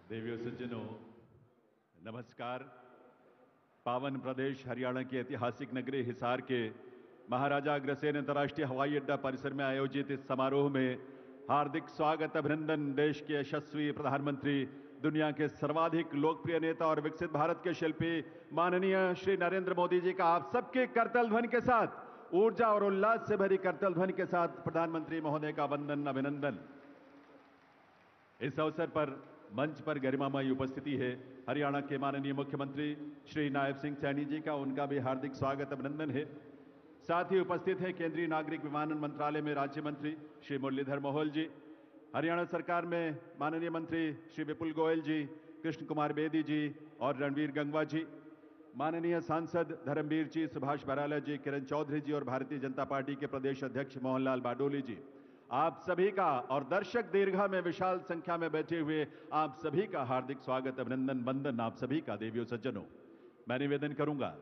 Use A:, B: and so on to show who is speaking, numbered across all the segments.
A: देवियों सज्जनों, नमस्कार। पावन प्रदेश हरियाणा की ऐतिहासिक नगरी हिसार के महाराजा अग्रसेन अंतर्राष्ट्रीय हवाई अड्डा परिसर में आयोजित इस समारोह में हार्दिक स्वागत अभिनंदन। देश के यशस्वी प्रधानमंत्री, दुनिया के सर्वाधिक लोकप्रिय नेता और विकसित भारत के शिल्पी माननीय श्री नरेंद्र मोदी जी का आप सबके करतल ध्वनि के साथ, ऊर्जा और उल्लास से भरी करतल ध्वनि के साथ प्रधानमंत्री महोदय का वंदन अभिनंदन। इस अवसर पर मंच पर गरिमामयी उपस्थिति है हरियाणा के माननीय मुख्यमंत्री श्री नायब सिंह सैनी जी का, उनका भी हार्दिक स्वागत अभिनंदन है। साथ ही उपस्थित है केंद्रीय नागरिक विमानन मंत्रालय में राज्य मंत्री श्री मुरलीधर मोहोल जी, हरियाणा सरकार में माननीय मंत्री श्री विपुल गोयल जी, कृष्ण कुमार बेदी जी और रणवीर गंगवा जी, माननीय सांसद धर्मवीर जी, सुभाष बराला जी, किरण चौधरी जी और भारतीय जनता पार्टी के प्रदेश अध्यक्ष मोहनलाल बाडोली जी, आप सभी का और दर्शक दीर्घा में विशाल संख्या में बैठे हुए आप सभी का हार्दिक स्वागत अभिनंदन वंदन आप सभी का। देवियों सज्जनों, मैं निवेदन करूंगा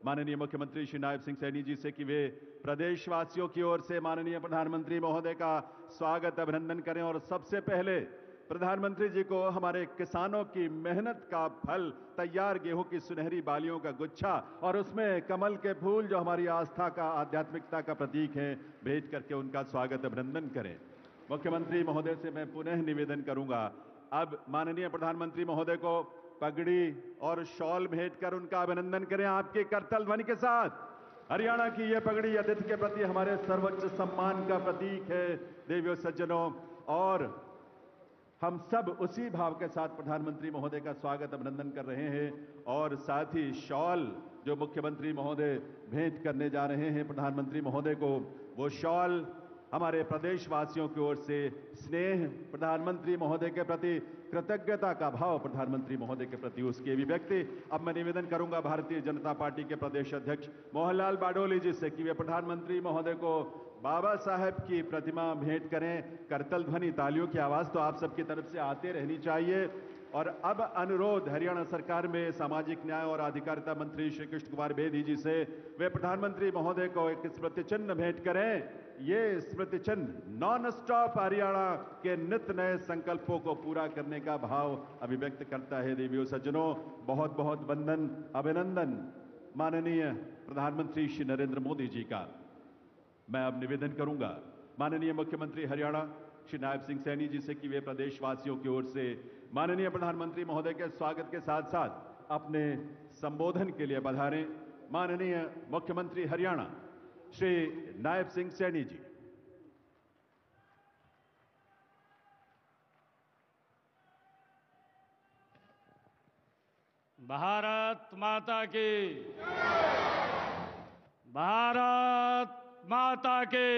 A: माननीय मुख्यमंत्री श्री नायब सिंह सैनी जी से कि वे प्रदेशवासियों की ओर से माननीय प्रधानमंत्री महोदय का स्वागत अभिनंदन करें और सबसे पहले प्रधानमंत्री जी को हमारे किसानों की मेहनत का फल, तैयार गेहूं की सुनहरी बालियों का गुच्छा और उसमें कमल के फूल जो हमारी आस्था का, आध्यात्मिकता का प्रतीक है, भेंट करके उनका स्वागत अभिनंदन करें। मुख्यमंत्री महोदय से मैं पुनः निवेदन करूंगा, अब माननीय प्रधानमंत्री महोदय को पगड़ी और शॉल भेंट कर उनका अभिनंदन करें आपके करतल ध्वनि के साथ। हरियाणा की यह पगड़ी अतिथि के प्रति हमारे सर्वोच्च सम्मान का प्रतीक है। देवियों सज्जनों, और हम सब उसी भाव के साथ प्रधानमंत्री महोदय का स्वागत अभिनंदन कर रहे हैं और साथ ही शॉल जो मुख्यमंत्री महोदय भेंट करने जा रहे हैं प्रधानमंत्री महोदय को, वो शॉल हमारे प्रदेशवासियों की ओर से स्नेह, प्रधानमंत्री महोदय के प्रति कृतज्ञता का भाव, प्रधानमंत्री महोदय के प्रति उसकी अभिव्यक्ति। अब मैं निवेदन करूंगा भारतीय जनता पार्टी के प्रदेश अध्यक्ष मोहनलाल बाडोली जी से कि वे प्रधानमंत्री महोदय को बाबा साहेब की प्रतिमा भेंट करें। करतल ध्वनि, तालियों की आवाज तो आप सबकी तरफ से आते रहनी चाहिए। और अब अनुरोध हरियाणा सरकार में सामाजिक न्याय और अधिकारिता मंत्री श्री कृष्ण कुमार बेदी जी से, वे प्रधानमंत्री महोदय को एक स्मृति चिन्ह भेंट करें। ये स्मृति चिन्ह नॉन स्टॉप हरियाणा के नित नए संकल्पों को पूरा करने का भाव अभिव्यक्त करता है। देवियों सज्जनों, बहुत बहुत वंदन अभिनंदन माननीय प्रधानमंत्री श्री नरेंद्र मोदी जी का। मैं अब निवेदन करूंगा माननीय मुख्यमंत्री हरियाणा श्री नायब सिंह सैनी जी से कि वे प्रदेशवासियों की ओर से माननीय प्रधानमंत्री महोदय के स्वागत के साथ साथ अपने संबोधन के लिए पधारें। माननीय मुख्यमंत्री हरियाणा श्री नायब सिंह सैनी जी।
B: भारत माता की, भारत माता की।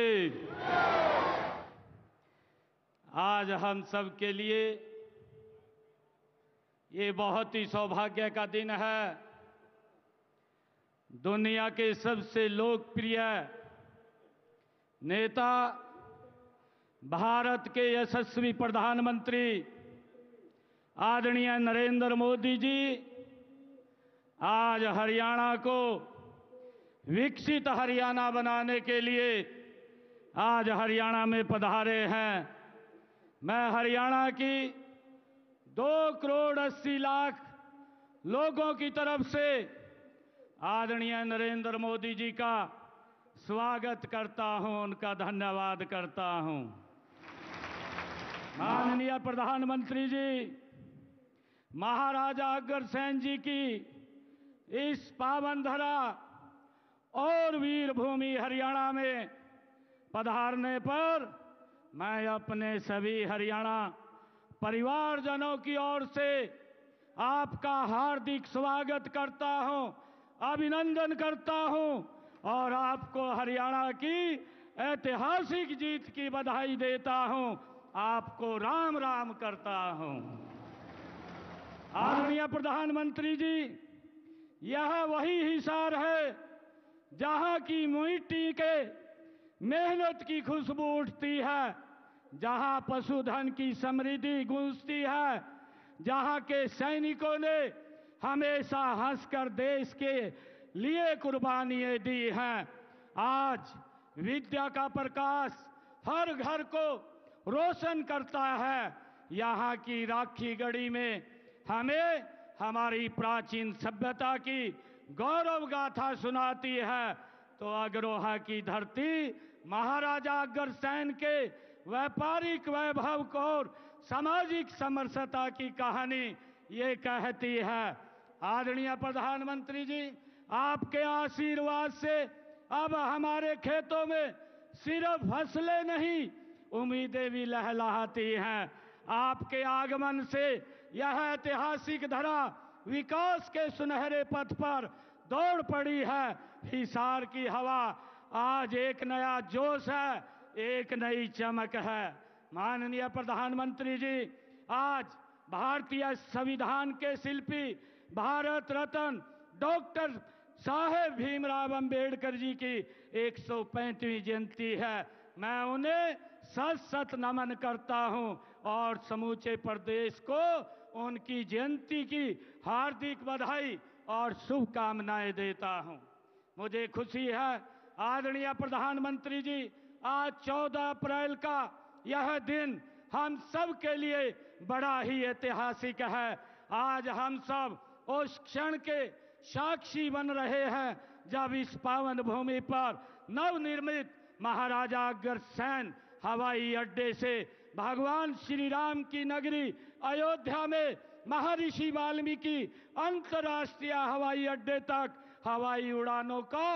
B: आज हम सब के लिए ये बहुत ही सौभाग्य का दिन है। दुनिया के सबसे लोकप्रिय नेता, भारत के यशस्वी प्रधानमंत्री आदरणीय नरेंद्र मोदी जी आज हरियाणा को विकसित हरियाणा बनाने के लिए आज हरियाणा में पधारे हैं। मैं हरियाणा की 2,80,00,000 लोगों की तरफ से आदरणीय नरेंद्र मोदी जी का स्वागत करता हूं, उनका धन्यवाद करता हूं। माननीय प्रधानमंत्री जी, महाराजा अग्रसेन जी की इस पावन धरा और वीरभूमि हरियाणा में पधारने पर मैं अपने सभी हरियाणा परिवारजनों की ओर से आपका हार्दिक स्वागत करता हूं, अभिनंदन करता हूं और आपको हरियाणा की ऐतिहासिक जीत की बधाई देता हूं। आपको राम राम करता हूं। आदरणीय प्रधानमंत्री जी, यह वही हिसार है जहां की मिट्टी के मेहनत की खुशबू उठती है, जहां पशुधन की समृद्धि गूंजती है, जहां के सैनिकों ने हमेशा हंसकर देश के लिए कुर्बानियां दी हैं। आज विद्या का प्रकाश हर घर को रोशन करता है। यहाँ की राखी गढ़ी में हमें हमारी प्राचीन सभ्यता की गौरव गाथा सुनाती है, तो अग्रोहा की धरती महाराजा अग्रसेन के व्यापारिक वैभव को और सामाजिक समरसता की कहानी ये कहती है। आदरणीय प्रधानमंत्री जी, आपके आशीर्वाद से अब हमारे खेतों में सिर्फ फसलें नहीं, उम्मीदें भी लहलहाती हैं। आपके आगमन से यह ऐतिहासिक धरा विकास के सुनहरे पथ पर दौड़ पड़ी है। हिसार की हवा आज एक नया जोश है, एक नई चमक है। माननीय प्रधानमंत्री जी, आज भारतीय संविधान के शिल्पी भारत रत्न डॉक्टर साहेब भीमराव अंबेडकर जी की 135वीं जयंती है। मैं उन्हें सत सत नमन करता हूं और समूचे प्रदेश को उनकी जयंती की हार्दिक बधाई और शुभकामनाएं देता हूं। मुझे खुशी है आदरणीय प्रधानमंत्री जी, आज 14 अप्रैल का यह दिन हम सब के लिए बड़ा ही ऐतिहासिक है। आज हम सब उस क्षण के साक्षी बन रहे हैं जब इस पावन भूमि पर नवनिर्मित महाराजा अग्रसेन हवाई अड्डे से भगवान श्री राम की नगरी अयोध्या में महर्षि वाल्मीकि अंतर्राष्ट्रीय हवाई अड्डे तक हवाई उड़ानों का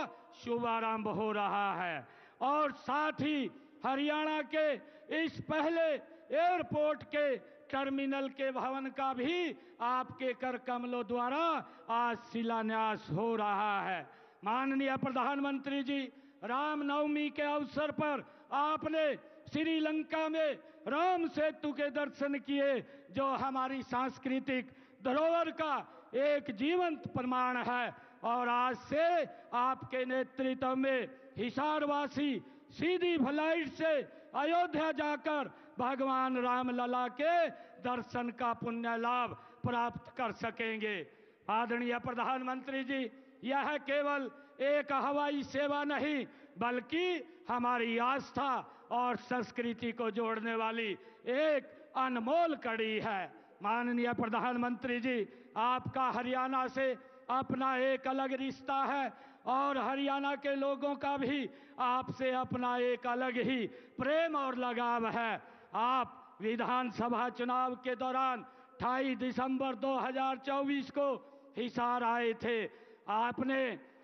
B: शुभारंभ हो रहा है। और साथ ही हरियाणा के इस पहले एयरपोर्ट के टर्मिनल के भवन का भी आपके कर कमलों द्वारा आज शिलान्यास हो रहा है। माननीय प्रधानमंत्री जी, रामनवमी के अवसर पर आपने श्रीलंका में राम सेतु के दर्शन किए, जो हमारी सांस्कृतिक धरोहर का एक जीवंत प्रमाण है। और आज से आपके नेतृत्व में हिसारवासी सीधी फ्लाइट से अयोध्या जाकर भगवान रामलला के दर्शन का पुण्य लाभ प्राप्त कर सकेंगे। आदरणीय प्रधानमंत्री जी, यह केवल एक हवाई सेवा नहीं बल्कि हमारी आस्था और संस्कृति को जोड़ने वाली एक अनमोल कड़ी है। माननीय प्रधानमंत्री जी, आपका हरियाणा से अपना एक अलग रिश्ता है और हरियाणा के लोगों का भी आपसे अपना एक अलग ही प्रेम और लगाव है। आप विधानसभा चुनाव के दौरान 28 दिसंबर 2024 को हिसार आए थे। आपने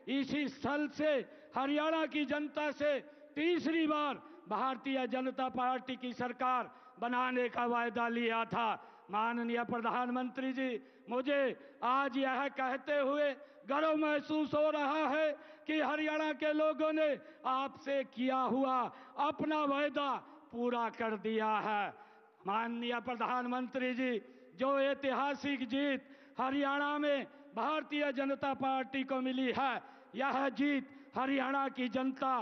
B: इसी स्थल से हरियाणा की जनता से तीसरी बार भारतीय जनता पार्टी की सरकार बनाने का वायदा लिया था। माननीय प्रधानमंत्री जी, मुझे आज यह कहते हुए गर्व महसूस हो रहा है कि हरियाणा के लोगों ने आपसे किया हुआ अपना वायदा पूरा कर दिया है। माननीय प्रधानमंत्री जी, जो ऐतिहासिक जीत हरियाणा में भारतीय जनता पार्टी को मिली है, यह जीत हरियाणा की जनता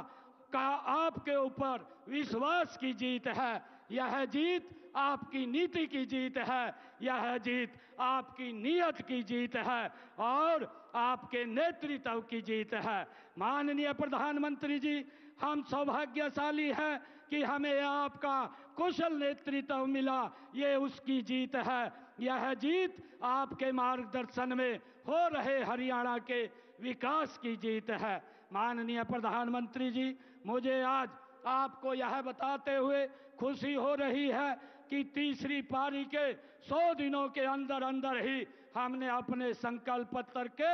B: का आपके ऊपर विश्वास की जीत है। यह जीत आपकी नीति की जीत है, यह जीत आपकी नीयत की जीत है और आपके नेतृत्व की जीत है। माननीय प्रधानमंत्री जी, हम सौभाग्यशाली हैं कि हमें आपका कुशल नेतृत्व मिला, ये उसकी जीत है। यह जीत आपके मार्गदर्शन में हो रहे हरियाणा के विकास की जीत है। माननीय प्रधानमंत्री जी, मुझे आज आपको यह बताते हुए खुशी हो रही है कि तीसरी पारी के 100 दिनों के अंदर अंदर ही हमने अपने संकल्प पत्र के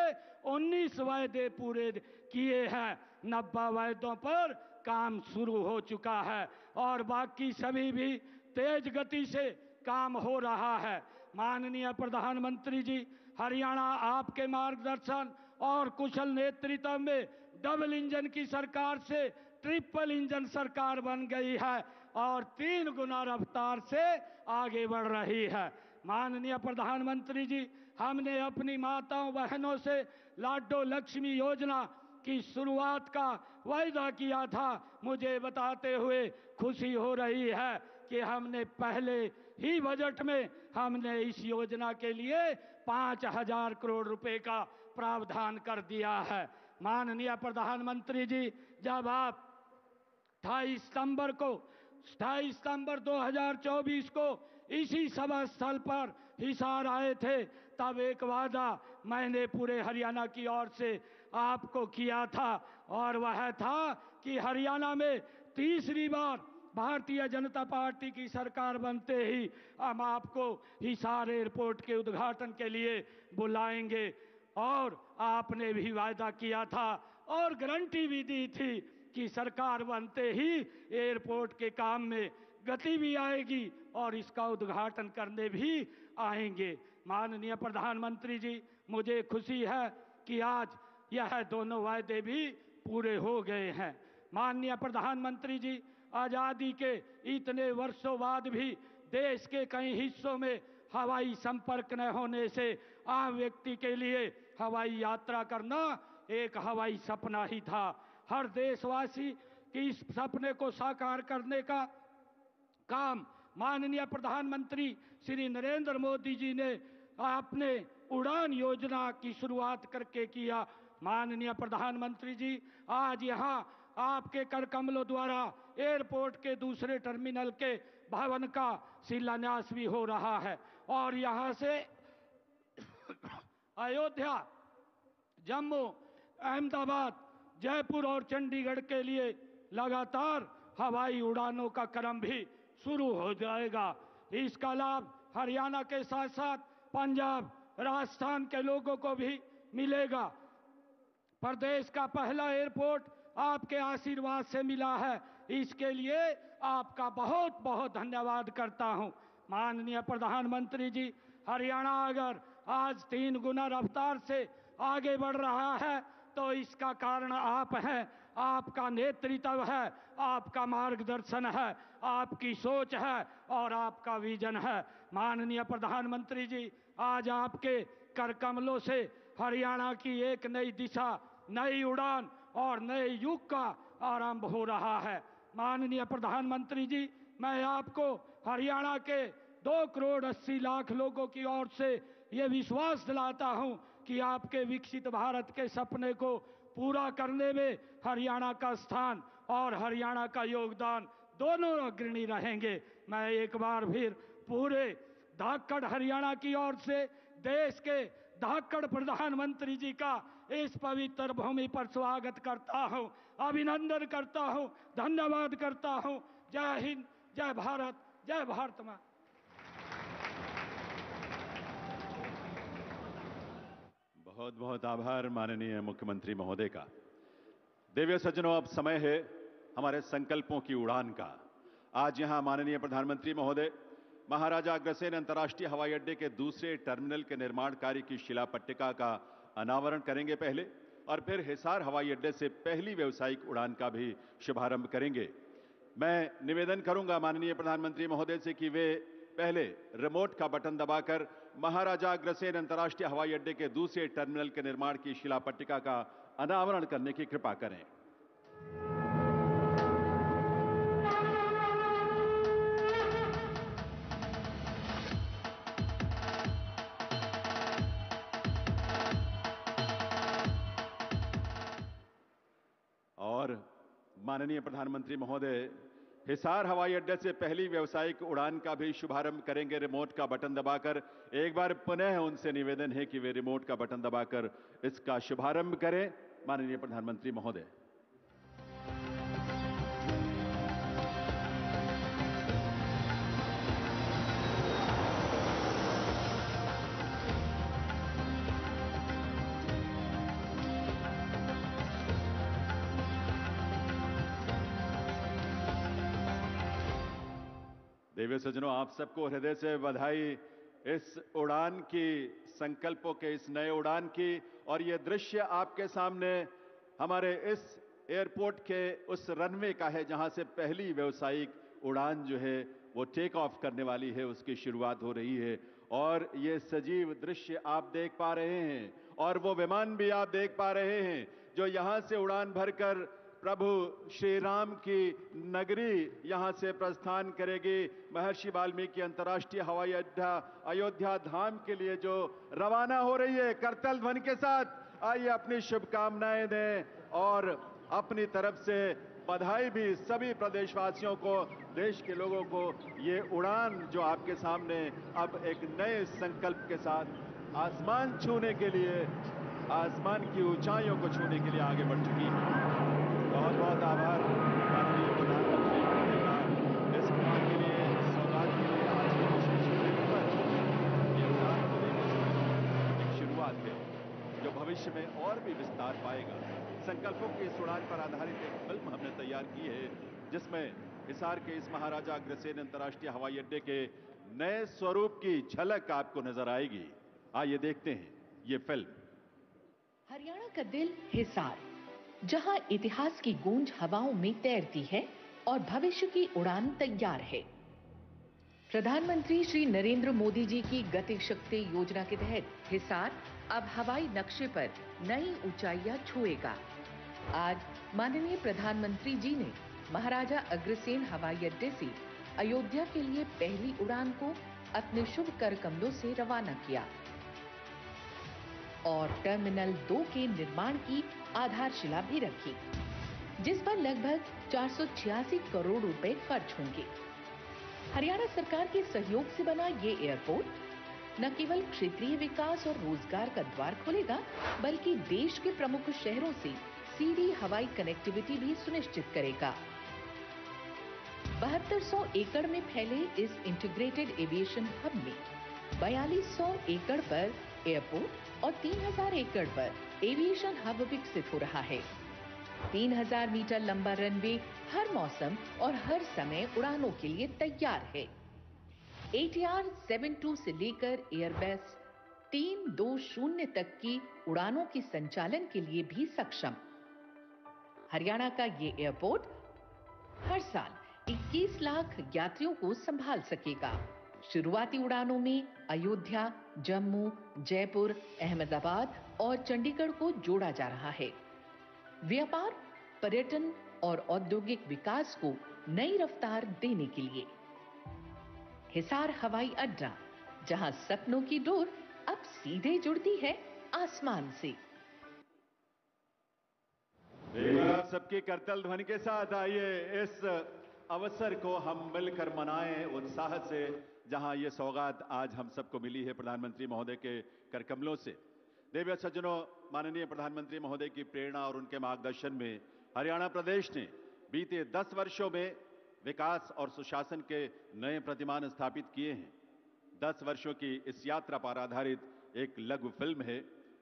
B: 19 वायदे पूरे किए हैं। 90 वायदों पर काम शुरू हो चुका है और बाकी सभी भी तेज गति से काम हो रहा है। माननीय प्रधानमंत्री जी, हरियाणा आपके मार्गदर्शन और कुशल नेतृत्व में डबल इंजन की सरकार से ट्रिपल इंजन सरकार बन गई है और 3 गुना रफ्तार से आगे बढ़ रही है। माननीय प्रधानमंत्री जी, हमने अपनी माताओं बहनों से लाडो लक्ष्मी योजना की शुरुआत का वायदा किया था। मुझे बताते हुए खुशी हो रही है कि हमने पहले ही बजट में हमने इस योजना के लिए 5,000 करोड़ रुपए का प्रावधान कर दिया है। माननीय प्रधानमंत्री जी, जब आप 28 सितंबर 2024 को इसी सभा स्थल पर हिसार आए थे, तब एक वादा मैंने पूरे हरियाणा की ओर से आपको किया था, और वह था कि हरियाणा में तीसरी बार भारतीय जनता पार्टी की सरकार बनते ही हम आपको हिसार एयरपोर्ट के उद्घाटन के लिए बुलाएंगे। और आपने भी वायदा किया था और गारंटी भी दी थी कि सरकार बनते ही एयरपोर्ट के काम में गति भी आएगी और इसका उद्घाटन करने भी आएंगे। माननीय प्रधानमंत्री जी, मुझे खुशी है कि आज यह दोनों वायदे भी पूरे हो गए हैं। माननीय प्रधानमंत्री जी, आजादी के इतने वर्षों बाद भी देश के कई हिस्सों में हवाई संपर्क न होने से आम व्यक्ति के लिए हवाई यात्रा करना एक हवाई सपना ही था। हर देशवासी की इस सपने को साकार करने का काम माननीय प्रधानमंत्री श्री नरेंद्र मोदी जी ने आपने उड़ान योजना की शुरुआत करके किया। माननीय प्रधानमंत्री जी, आज यहाँ आपके कर कमलों द्वारा एयरपोर्ट के दूसरे टर्मिनल के भवन का शिलान्यास भी हो रहा है और यहाँ से अयोध्या, जम्मू, अहमदाबाद, जयपुर और चंडीगढ़ के लिए लगातार हवाई उड़ानों का क्रम भी शुरू हो जाएगा। इसका लाभ हरियाणा के साथ साथ पंजाब, राजस्थान के लोगों को भी मिलेगा। प्रदेश का पहला एयरपोर्ट आपके आशीर्वाद से मिला है, इसके लिए आपका बहुत बहुत धन्यवाद करता हूं। माननीय प्रधानमंत्री जी, हरियाणा अगर आज 3 गुना रफ्तार से आगे बढ़ रहा है तो इसका कारण आप हैं, आपका नेतृत्व है, आपका मार्गदर्शन है, आपकी सोच है और आपका विजन है। माननीय प्रधानमंत्री जी, आज आपके कर कमलों से हरियाणा की एक नई दिशा, नई उड़ान और नए युग का आरंभ हो रहा है। माननीय प्रधानमंत्री जी, मैं आपको हरियाणा के 2 करोड़ 80 लाख लोगों की ओर से ये विश्वास दिलाता हूं कि आपके विकसित भारत के सपने को पूरा करने में हरियाणा का स्थान और हरियाणा का योगदान दोनों अग्रणी रहेंगे। मैं एक बार फिर पूरे धाकड़ हरियाणा की ओर से देश के धाकड़ प्रधानमंत्री जी का इस पवित्र भूमि पर स्वागत करता हूं, अभिनंदन करता हूं, धन्यवाद करता हूं। जय हिंद, जय भारत, जय भारत मां।
A: बहुत बहुत आभार माननीय मुख्यमंत्री महोदय का। देवीय सज्जनों, अब समय है हमारे संकल्पों की उड़ान का। आज यहां माननीय प्रधानमंत्री महोदय महाराजा अग्रसेन अंतर्राष्ट्रीय हवाई अड्डे के दूसरे टर्मिनल के निर्माण कार्य की शिला पट्टिका का अनावरण करेंगे पहले, और फिर हिसार हवाई अड्डे से पहली व्यावसायिक उड़ान का भी शुभारंभ करेंगे। मैं निवेदन करूंगा माननीय प्रधानमंत्री महोदय से कि वे पहले रिमोट का बटन दबाकर महाराजा अग्रसेन अंतर्राष्ट्रीय हवाई अड्डे के दूसरे टर्मिनल के निर्माण की शिला पट्टिका का अनावरण करने की कृपा करें। और माननीय प्रधानमंत्री महोदय हिसार हवाई अड्डे से पहली व्यावसायिक उड़ान का भी शुभारंभ करेंगे रिमोट का बटन दबाकर। एक बार पुनः उनसे निवेदन है कि वे रिमोट का बटन दबाकर इसका शुभारंभ करें। माननीय प्रधानमंत्री महोदय। देवीय सज्जनों, आप सबको हृदय से बधाई इस उड़ान की, संकल्पों के इस नए उड़ान की। और ये दृश्य आपके सामने हमारे इस एयरपोर्ट के उस रनवे का है जहां से पहली व्यावसायिक उड़ान जो है वो टेक ऑफ करने वाली है, उसकी शुरुआत हो रही है। और ये सजीव दृश्य आप देख पा रहे हैं और वो विमान भी आप देख पा रहे हैं जो यहां से उड़ान भरकर प्रभु श्री राम की नगरी यहां से प्रस्थान करेगी। महर्षि वाल्मीकि अंतर्राष्ट्रीय हवाई अड्डा अयोध्या धाम के लिए जो रवाना हो रही है करतल ध्वनि के साथ। आइए अपनी शुभकामनाएं दें और अपनी तरफ से बधाई भी सभी प्रदेशवासियों को, देश के लोगों को। ये उड़ान जो आपके सामने अब एक नए संकल्प के साथ आसमान छूने के लिए, आसमान की ऊंचाइयों को छूने के लिए आगे बढ़ चुकी है। बहुत बहुत आभार माननीय प्रधानमंत्री महोदय का इस उड़ान के लिए, इस सौगात के लिए। आज के विशेष दिन पर ये उड़ान को लेकर एक शुरुआत है जो भविष्य में और भी विस्तार पाएगा। संकल्पों की इस उड़ान पर आधारित एक फिल्म हमने तैयार की है जिसमें हिसार के इस महाराजा अग्रसेन अंतर्राष्ट्रीय हवाई अड्डे के नए स्वरूप की झलक आपको नजर आएगी। आइए देखते हैं ये फिल्म।
C: हरियाणा का दिल हिसार, जहां इतिहास की गूंज हवाओं में तैरती है और भविष्य की उड़ान तैयार है। प्रधानमंत्री श्री नरेंद्र मोदी जी की गति शक्ति योजना के तहत हिसार अब हवाई नक्शे पर नई ऊंचाइयां छुएगा। आज माननीय प्रधानमंत्री जी ने महाराजा अग्रसेन हवाई अड्डे से अयोध्या के लिए पहली उड़ान को अपने शुभ कर कमलों से रवाना किया और टर्मिनल 2 के निर्माण की आधारशिला भी रखी, जिस पर लगभग 486 करोड़ रुपए खर्च होंगे। हरियाणा सरकार के सहयोग से बना ये एयरपोर्ट न केवल क्षेत्रीय विकास और रोजगार का द्वार खोलेगा, बल्कि देश के प्रमुख शहरों से सीधी हवाई कनेक्टिविटी भी सुनिश्चित करेगा। 7200 एकड़ में फैले इस इंटीग्रेटेड एविएशन हब में 4200 एकड़ पर एयरपोर्ट और 3000 एकड़ पर एविएशन हब विकसित हो रहा है। 3000 मीटर लंबा रनवे हर मौसम और हर समय उड़ानों के लिए तैयार है। ATR 72 से लेकर एयरबस 320 तक की उड़ानों के संचालन के लिए भी सक्षम। हरियाणा का ये एयरपोर्ट हर साल 21 लाख यात्रियों को संभाल सकेगा। शुरुआती उड़ानों में अयोध्या, जम्मू, जयपुर, अहमदाबाद और चंडीगढ़ को जोड़ा जा रहा है। व्यापार, पर्यटन और औद्योगिक विकास को नई रफ्तार देने के लिए हिसार हवाई अड्डा, जहां सपनों की डोर अब सीधे जुड़ती है आसमान से।
A: आप सबकी करतल ध्वनि के साथ आइए इस अवसर को हम मिलकर मनाएं उत्साह से, जहां ये सौगात आज हम सबको मिली है प्रधानमंत्री महोदय के करकमलों से। देवी सज्जनों, माननीय प्रधानमंत्री महोदय की प्रेरणा और उनके मार्गदर्शन में हरियाणा प्रदेश ने बीते 10 वर्षों में विकास और सुशासन के नए प्रतिमान स्थापित किए हैं। 10 वर्षों की इस यात्रा पर आधारित एक लघु फिल्म है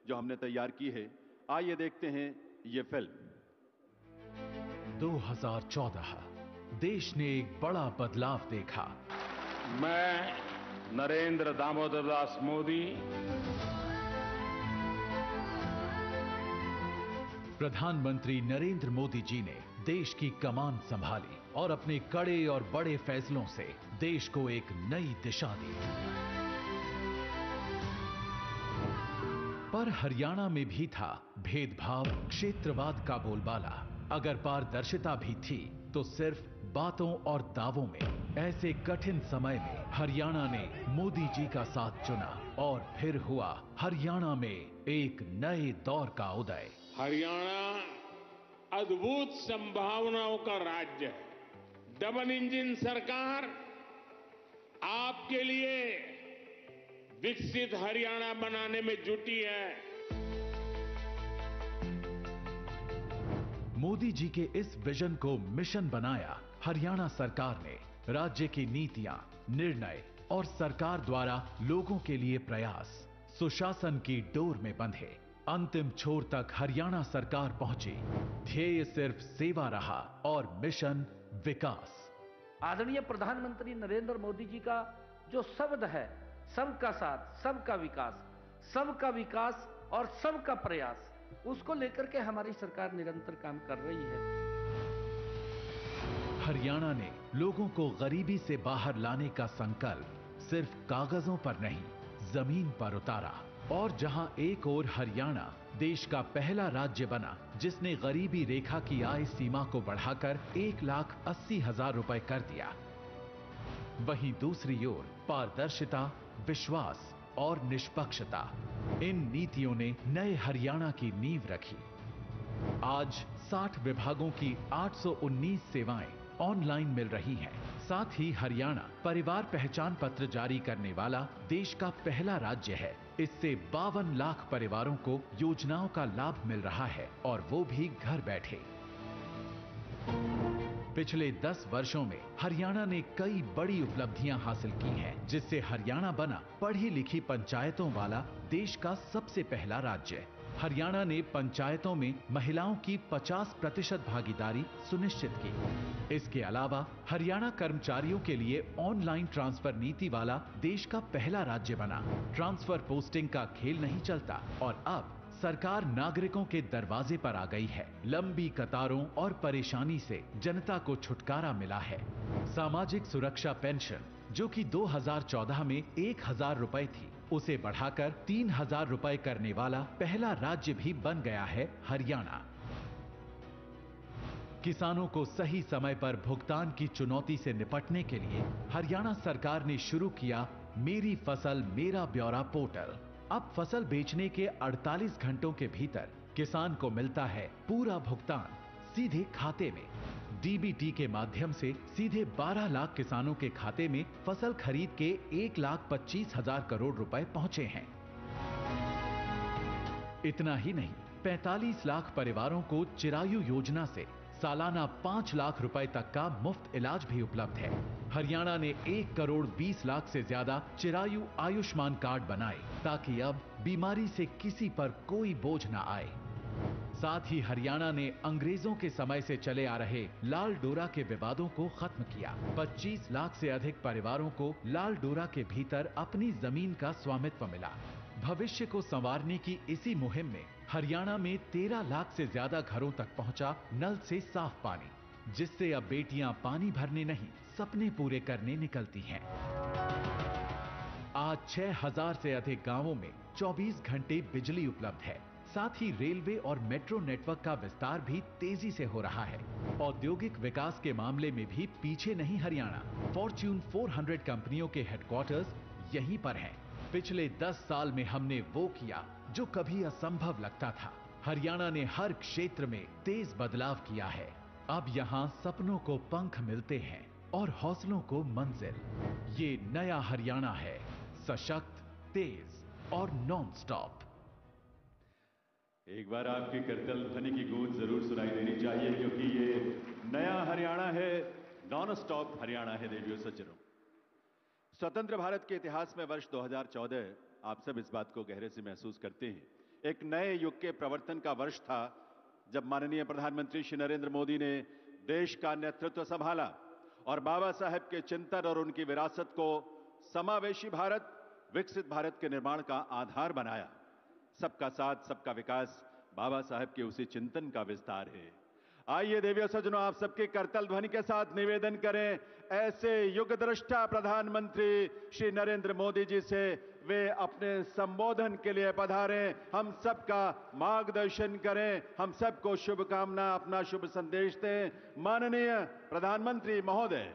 A: जो हमने तैयार की है। आइए देखते हैं ये फिल्म।
D: 2014 देश ने एक बड़ा बदलाव देखा।
B: मैं नरेंद्र दामोदर दास मोदी
D: प्रधानमंत्री नरेंद्र मोदी जी ने देश की कमान संभाली और अपने कड़े और बड़े फैसलों से देश को एक नई दिशा दी। पर हरियाणा में भी था भेदभाव, क्षेत्रवाद का बोलबाला। अगर पारदर्शिता भी थी तो सिर्फ बातों और दावों में। ऐसे कठिन समय में हरियाणा ने मोदी जी का साथ चुना और फिर हुआ हरियाणा में एक नए दौर का उदय।
E: हरियाणा अद्भुत संभावनाओं का राज्य है। डबल इंजन सरकार आपके लिए विकसित हरियाणा बनाने में जुटी है।
D: मोदी जी के इस विजन को मिशन बनाया हरियाणा सरकार ने। राज्य की नीतियां, निर्णय और सरकार द्वारा लोगों के लिए प्रयास सुशासन की डोर में बंधे। अंतिम छोर तक हरियाणा सरकार पहुंची। ध्येय सिर्फ सेवा रहा और मिशन विकास।
F: आदरणीय प्रधानमंत्री नरेंद्र मोदी जी का जो शब्द है, सबका साथ, सबका विकास और सबका प्रयास, उसको लेकर के हमारी सरकार निरंतर काम कर रही है।
D: हरियाणा ने लोगों को गरीबी से बाहर लाने का संकल्प सिर्फ कागजों पर नहीं, जमीन पर उतारा। और जहां एक ओर हरियाणा देश का पहला राज्य बना जिसने गरीबी रेखा की आय सीमा को बढ़ाकर 1,80,000 रुपए कर दिया, वहीं दूसरी ओर पारदर्शिता, विश्वास और निष्पक्षता, इन नीतियों ने नए हरियाणा की नींव रखी। आज 60 विभागों की 819 सेवाएं ऑनलाइन मिल रही हैं। साथ ही हरियाणा परिवार पहचान पत्र जारी करने वाला देश का पहला राज्य है। इससे 52 लाख परिवारों को योजनाओं का लाभ मिल रहा है और वो भी घर बैठे। पिछले 10 वर्षों में हरियाणा ने कई बड़ी उपलब्धियां हासिल की हैं, जिससे हरियाणा बना पढ़ी लिखी पंचायतों वाला देश का सबसे पहला राज्य। हरियाणा ने पंचायतों में महिलाओं की 50% भागीदारी सुनिश्चित की। इसके अलावा हरियाणा कर्मचारियों के लिए ऑनलाइन ट्रांसफर नीति वाला देश का पहला राज्य बना। ट्रांसफर पोस्टिंग का खेल नहीं चलता और अब सरकार नागरिकों के दरवाजे पर आ गई है। लंबी कतारों और परेशानी से जनता को छुटकारा मिला है। सामाजिक सुरक्षा पेंशन, जो कि 2014 में 1000 रुपए थी, उसे बढ़ाकर 3000 रुपए करने वाला पहला राज्य भी बन गया है हरियाणा। किसानों को सही समय पर भुगतान की चुनौती से निपटने के लिए हरियाणा सरकार ने शुरू किया मेरी फसल मेरा ब्यौरा पोर्टल। अब फसल बेचने के 48 घंटों के भीतर किसान को मिलता है पूरा भुगतान सीधे खाते में। डीबीटी के माध्यम से सीधे 12 लाख किसानों के खाते में फसल खरीद के 1,25,000 करोड़ रुपए पहुंचे हैं। इतना ही नहीं, 45 लाख परिवारों को चिरायु योजना से सालाना 5 लाख रुपए तक का मुफ्त इलाज भी उपलब्ध है। हरियाणा ने 1 करोड़ 20 लाख से ज्यादा चिरायु आयुष्मान कार्ड बनाए, ताकि अब बीमारी से किसी पर कोई बोझ न आए। साथ ही हरियाणा ने अंग्रेजों के समय से चले आ रहे लाल डोरा के विवादों को खत्म किया। 25 लाख से अधिक परिवारों को लाल डोरा के भीतर अपनी जमीन का स्वामित्व मिला। भविष्य को संवारने की इसी मुहिम में हरियाणा में 13 लाख से ज्यादा घरों तक पहुंचा नल से साफ पानी, जिससे अब बेटियां पानी भरने नहीं, सपने पूरे करने निकलती हैं। आज 6000 से अधिक गांवों में 24 घंटे बिजली उपलब्ध है। साथ ही रेलवे और मेट्रो नेटवर्क का विस्तार भी तेजी से हो रहा है। औद्योगिक विकास के मामले में भी पीछे नहीं हरियाणा। फॉर्च्यून 400 कंपनियों के हेडक्वार्टर्स यहीं पर हैं। पिछले 10 साल में हमने वो किया जो कभी असंभव लगता था। हरियाणा ने हर क्षेत्र में तेज बदलाव किया है। अब यहाँ सपनों को पंख मिलते हैं और हौसलों को मंजिल। ये नया हरियाणा है, सशक्त, तेज और नॉन स्टॉप।
A: एक बार आपकी करतल ध्वनि की गूंज जरूर सुनाई देनी चाहिए, क्योंकि ये नया हरियाणा है, नॉन स्टॉप हरियाणा है। देवियों सज्जनों, स्वतंत्र भारत के इतिहास में वर्ष 2014 आप सब इस बात को गहरे से महसूस करते हैं, एक नए युग के प्रवर्तन का वर्ष था, जब माननीय प्रधानमंत्री श्री नरेंद्र मोदी ने देश का नेतृत्व संभाला और बाबा साहेब के चिंतन और उनकी विरासत को समावेशी भारत, विकसित भारत के निर्माण का आधार बनाया। सबका साथ, सबका विकास बाबा साहेब के उसी चिंतन का विस्तार है। आइए देवियों सज्जनों, आप सबके करतल ध्वनि के साथ निवेदन करें ऐसे युग दृष्टा प्रधानमंत्री श्री नरेंद्र मोदी जी से वे अपने संबोधन के लिए पधारें, हम सबका मार्गदर्शन करें, हम सबको शुभकामना, अपना शुभ संदेश दें। माननीय प्रधानमंत्री महोदय।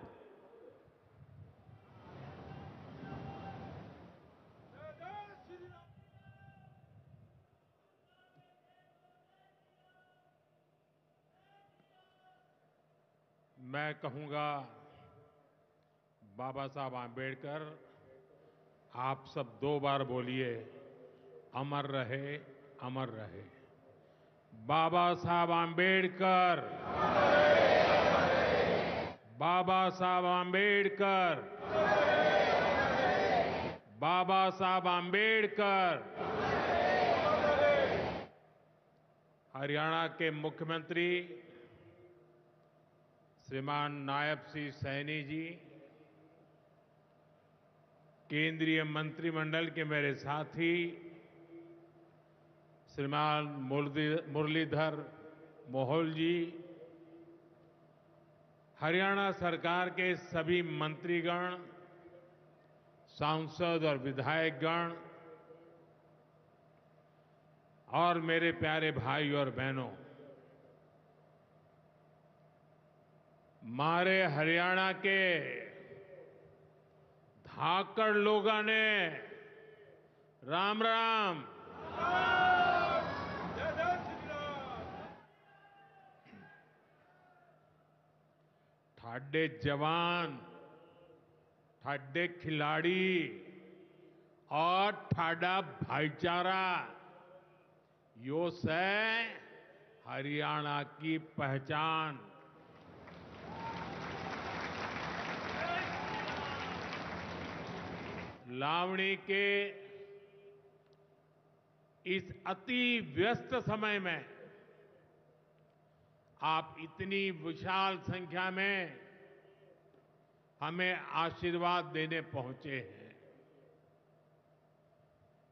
E: मैं कहूंगा, बाबा साहब आंबेडकर, आप सब 2 बार बोलिए, अमर रहे, अमर रहे। बाबा साहब आंबेडकर, बाबा साहब आंबेडकर, बाबा साहब आंबेडकर। हरियाणा के मुख्यमंत्री श्रीमान नायब सिंह सैनी जी, केंद्रीय मंत्रिमंडल के मेरे साथी श्रीमान मुरलीधर मोहोल जी, हरियाणा सरकार के सभी मंत्रीगण, सांसद और विधायकगण और मेरे प्यारे भाई और बहनों, मारे हरियाणा के धाकड़ लोगों ने राम राम। ठाडे जवान, ठाडे खिलाड़ी और ठाडा भाईचारा यो से हरियाणा की पहचान। लावणी के इस अति व्यस्त समय में आप इतनी विशाल संख्या में हमें आशीर्वाद देने पहुंचे हैं।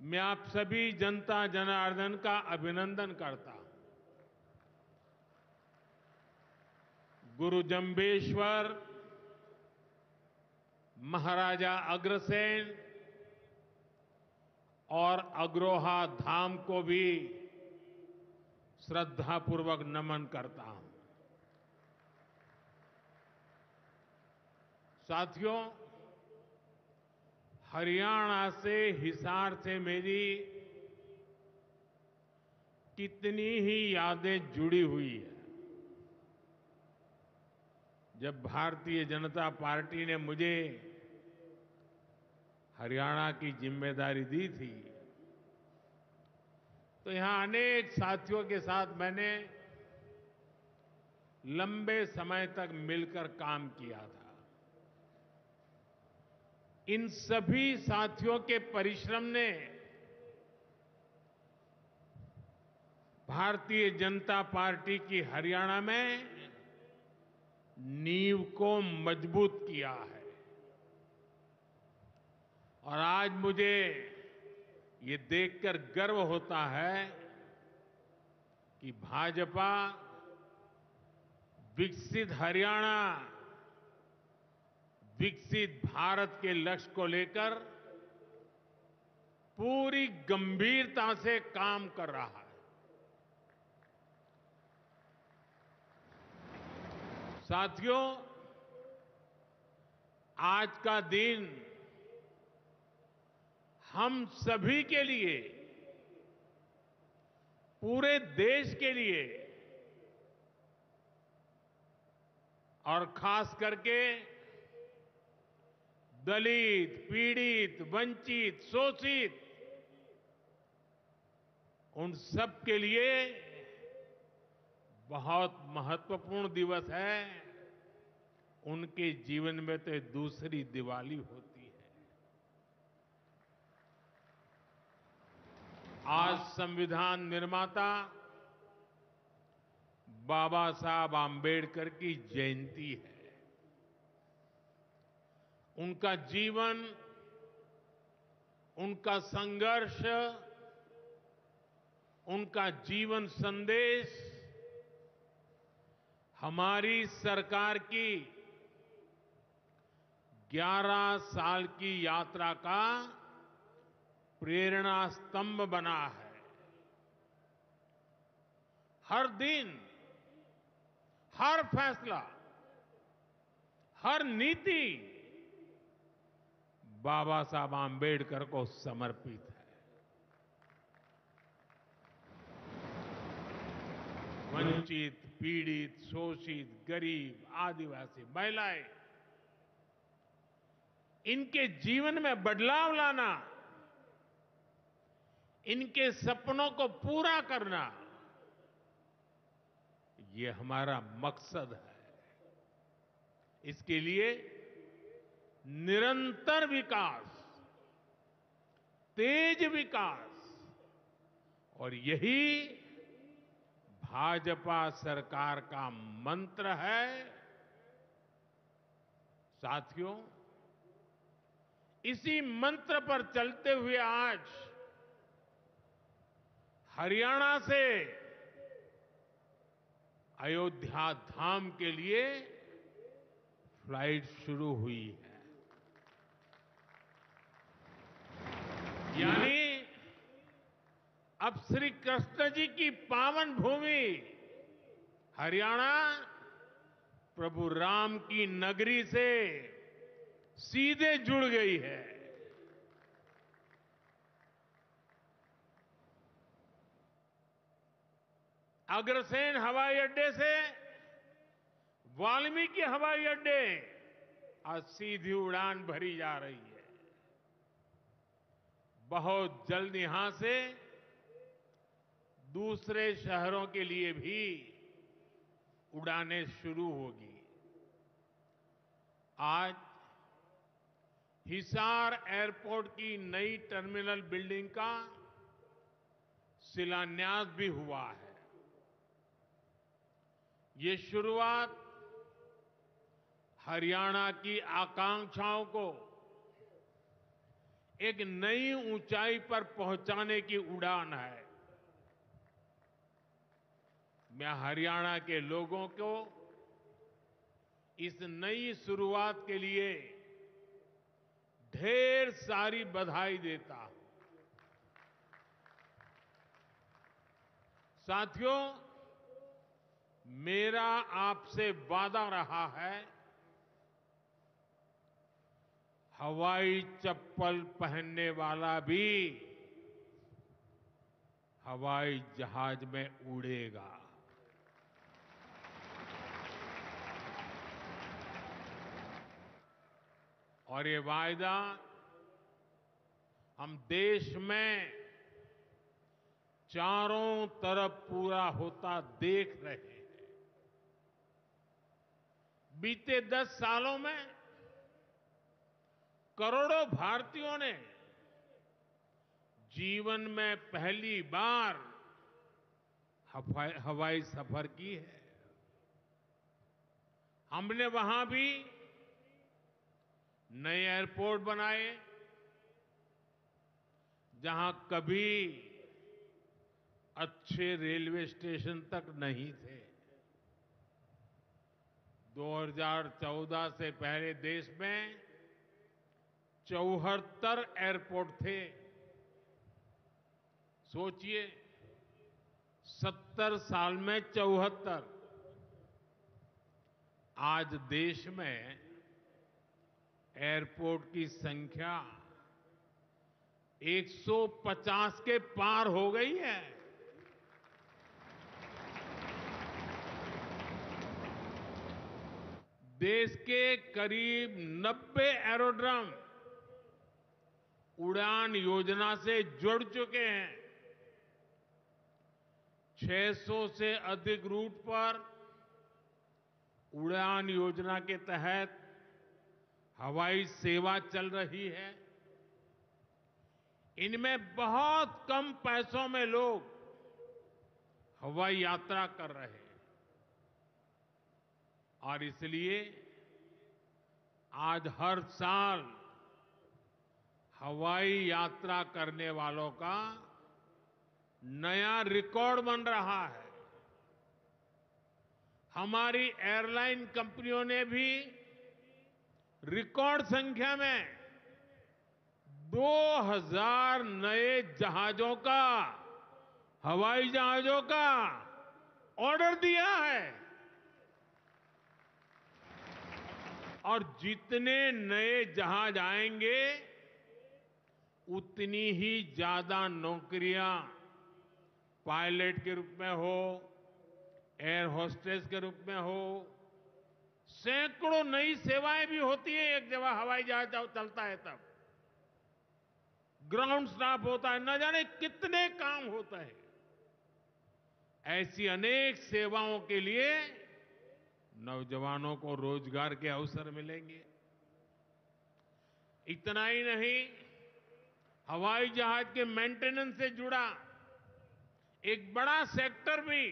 E: मैं आप सभी जनता जनार्दन का अभिनंदन करता हूं। गुरु जंबेश्वर, महाराजा अग्रसेन और अग्रोहा धाम को भी श्रद्धापूर्वक नमन करता हूं। साथियों, हरियाणा से, हिसार से मेरी कितनी ही यादें जुड़ी हुई है। जब भारतीय जनता पार्टी ने मुझे हरियाणा की जिम्मेदारी दी थी, तो यहां अनेक साथियों के साथ मैंने लंबे समय तक मिलकर काम किया था। इन सभी साथियों के परिश्रम ने भारतीय जनता पार्टी की हरियाणा में नींव को मजबूत किया है। और आज मुझे ये देखकर गर्व होता है कि भाजपा विकसित हरियाणा, विकसित भारत के लक्ष्य को लेकर पूरी गंभीरता से काम कर रहा है। साथियों, आज का दिन हम सभी के लिए, पूरे देश के लिए और खास करके दलित, पीड़ित, वंचित, शोषित, उन सब के लिए बहुत महत्वपूर्ण दिवस है। उनके जीवन में तो दूसरी दिवाली होती है। आज संविधान निर्माता बाबा साहब आंबेडकर की जयंती है। उनका जीवन, उनका संघर्ष, उनका जीवन संदेश हमारी सरकार की 11 साल की यात्रा का प्रेरणा स्तंभ बना है। हर दिन, हर फैसला, हर नीति बाबा साहब आंबेडकर को समर्पित है। वंचित, पीड़ित, शोषित, गरीब, आदिवासी, महिलाएं, इनके जीवन में बदलाव लाना, इनके सपनों को पूरा करना, ये हमारा मकसद है। इसके लिए निरंतर विकास, तेज विकास, और यही भाजपा सरकार का मंत्र है। साथियों, इसी मंत्र पर चलते हुए आज हरियाणा से अयोध्या धाम के लिए फ्लाइट शुरू हुई है। यानी अब श्री कृष्ण जी की पावन भूमि हरियाणा प्रभु राम की नगरी से सीधे जुड़ गई है। अग्रसेन हवाई अड्डे से वाल्मीकि हवाई अड्डे आज सीधी उड़ान भरी जा रही है। बहुत जल्द यहां से दूसरे शहरों के लिए भी उड़ानें शुरू होगी। आज हिसार एयरपोर्ट की नई टर्मिनल बिल्डिंग का शिलान्यास भी हुआ है। ये शुरुआत हरियाणा की आकांक्षाओं को एक नई ऊंचाई पर पहुंचाने की उड़ान है। मैं हरियाणा के लोगों को इस नई शुरुआत के लिए ढेर सारी बधाई देता हूं। साथियों, मेरा आपसे वादा रहा है, हवाई चप्पल पहनने वाला भी हवाई जहाज में उड़ेगा। और ये वायदा हम देश में चारों तरफ पूरा होता देख रहे हैं। बीते 10 सालों में करोड़ों भारतीयों ने जीवन में पहली बार हवाई सफर की है। हमने वहां भी नए एयरपोर्ट बनाए, जहां कभी अच्छे रेलवे स्टेशन तक नहीं थे। 2014 से पहले देश में 74 एयरपोर्ट थे। सोचिए, 70 साल में 74। आज देश में एयरपोर्ट की संख्या 150 के पार हो गई है। देश के करीब 90 एरोड्रम उड़ान योजना से जुड़ चुके हैं। 600 से अधिक रूट पर उड़ान योजना के तहत हवाई सेवा चल रही है। इनमें बहुत कम पैसों में लोग हवाई यात्रा कर रहे हैं। और इसलिए आज हर साल हवाई यात्रा करने वालों का नया रिकॉर्ड बन रहा है। हमारी एयरलाइन कंपनियों ने भी रिकॉर्ड संख्या में 2000 नए जहाजों का, हवाई जहाजों का ऑर्डर दिया है। और जितने नए जहाज आएंगे, उतनी ही ज्यादा नौकरियां पायलट के रूप में हो, एयर होस्टेस के रूप में हो, सैकड़ों नई सेवाएं भी होती है। एक जगह हवाई जहाज चलता है तब ग्राउंड स्टाफ होता है, न जाने कितने काम होते हैं। ऐसी अनेक सेवाओं के लिए नौजवानों को रोजगार के अवसर मिलेंगे। इतना ही नहीं, हवाई जहाज के मेंटेनेंस से जुड़ा एक बड़ा सेक्टर भी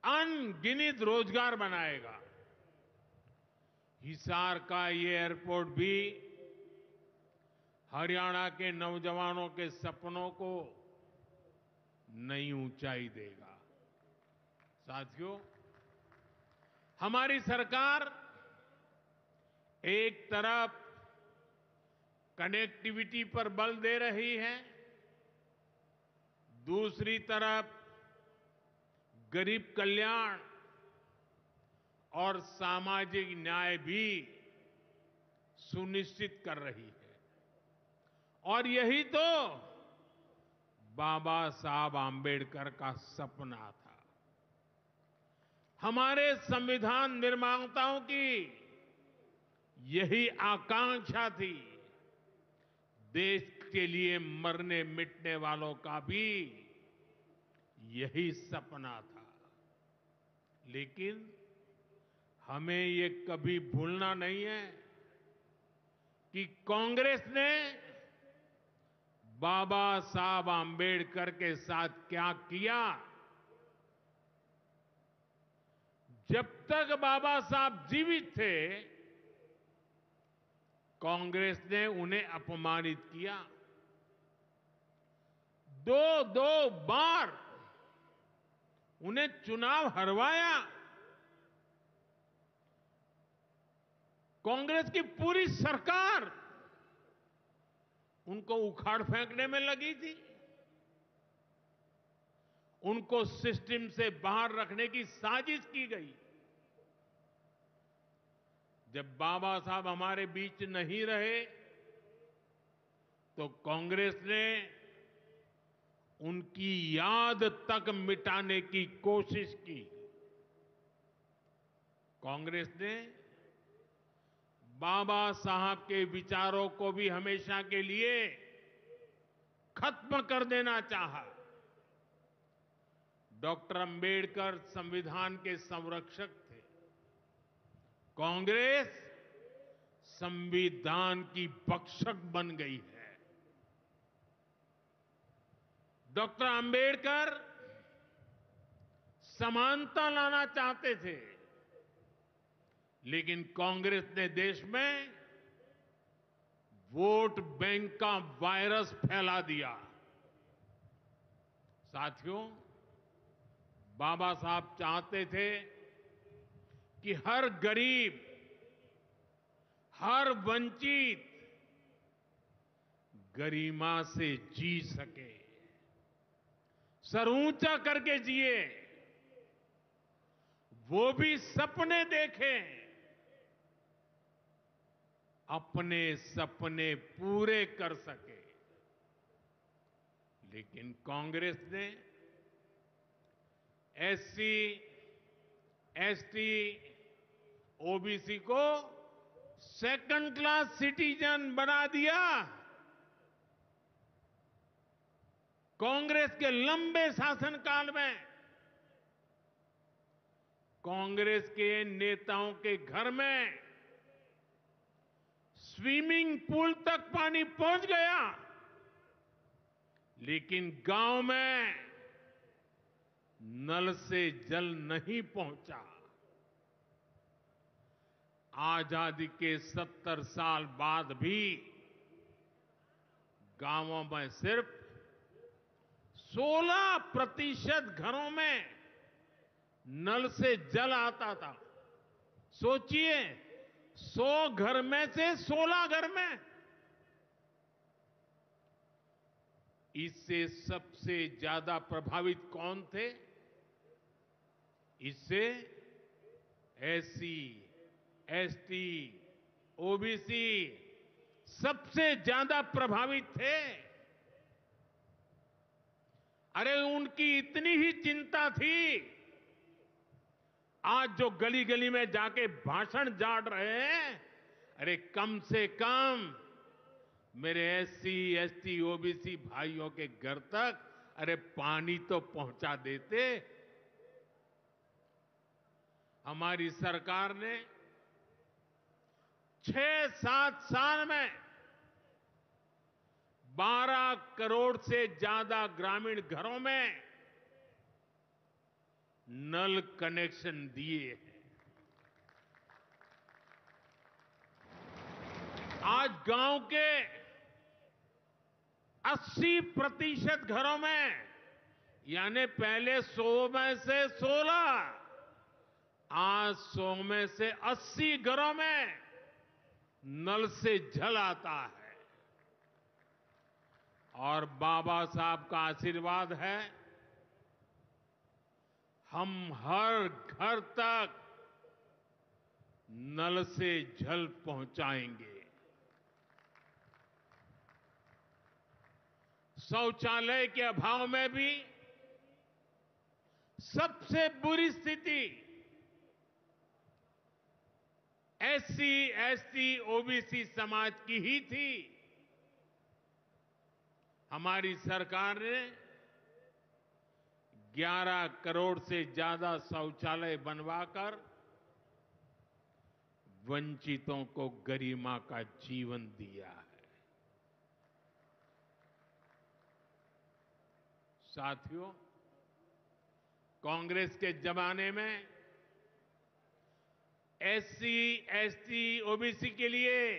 E: अनगिनत रोजगार बनाएगा। हिसार का ये एयरपोर्ट भी हरियाणा के नौजवानों के सपनों को नई ऊंचाई देगा। साथियों, हमारी सरकार एक तरफ कनेक्टिविटी पर बल दे रही है, दूसरी तरफ गरीब कल्याण और सामाजिक न्याय भी सुनिश्चित कर रही है। और यही तो बाबा साहब आंबेडकर का सपना था। हमारे संविधान निर्माताओं की यही आकांक्षा थी। देश के लिए मरने मिटने वालों का भी यही सपना था। लेकिन हमें ये कभी भूलना नहीं है कि कांग्रेस ने बाबा साहब आंबेडकर के साथ क्या किया। जब तक बाबा साहब जीवित थे, कांग्रेस ने उन्हें अपमानित किया। दो बार उन्हें चुनाव हरवाया। कांग्रेस की पूरी सरकार उनको उखाड़ फेंकने में लगी थी। उनको सिस्टम से बाहर रखने की साजिश की गई। जब बाबा साहब हमारे बीच नहीं रहे तो कांग्रेस ने उनकी याद तक मिटाने की कोशिश की। कांग्रेस ने बाबा साहब के विचारों को भी हमेशा के लिए खत्म कर देना चाहा। डॉक्टर अंबेडकर संविधान के संरक्षक थे। कांग्रेस संविधान की भक्षक बन गई है। डॉक्टर अंबेडकर समानता लाना चाहते थे, लेकिन कांग्रेस ने देश में वोट बैंक का वायरस फैला दिया। साथियों, बाबा साहब चाहते थे कि हर गरीब, हर वंचित गरिमा से जी सके, सर ऊंचा करके जिए, वो भी सपने देखें, अपने सपने पूरे कर सके। लेकिन कांग्रेस ने एससी, एसटी, ओबीसी को सेकंड क्लास सिटीजन बना दिया। कांग्रेस के लंबे शासनकाल में कांग्रेस के नेताओं के घर में स्विमिंग पूल तक पानी पहुंच गया, लेकिन गांव में नल से जल नहीं पहुंचा। आजादी के 70 साल बाद भी गांवों में सिर्फ 16% घरों में नल से जल आता था। सोचिए, 100 घर में से 16 घर में। इससे सबसे ज्यादा प्रभावित कौन थे? इससे एससी, एसटी, ओबीसी सबसे ज्यादा प्रभावित थे। अरे उनकी इतनी ही चिंता थी, आज जो गली गली में जाके भाषण झाड़ रहे हैं, अरे कम से कम मेरे एससी, एसटी, ओबीसी भाइयों के घर तक अरे पानी तो पहुंचा देते। हमारी सरकार ने 6-7 साल में 12 करोड़ से ज्यादा ग्रामीण घरों में नल कनेक्शन दिए हैं। आज गांव के 80% घरों में, यानी पहले 100 में से 16, आज 100 में से 80 घरों में नल से जल आता है। और बाबा साहब का आशीर्वाद है, हम हर घर तक नल से जल पहुंचाएंगे। शौचालय के अभाव में भी सबसे बुरी स्थिति एससी, एसटी, ओबीसी समाज की ही थी। हमारी सरकार ने 11 करोड़ से ज्यादा शौचालय बनवाकर वंचितों को गरिमा का जीवन दिया है। साथियों, कांग्रेस के जमाने में एससी, एसटी, ओबीसी के लिए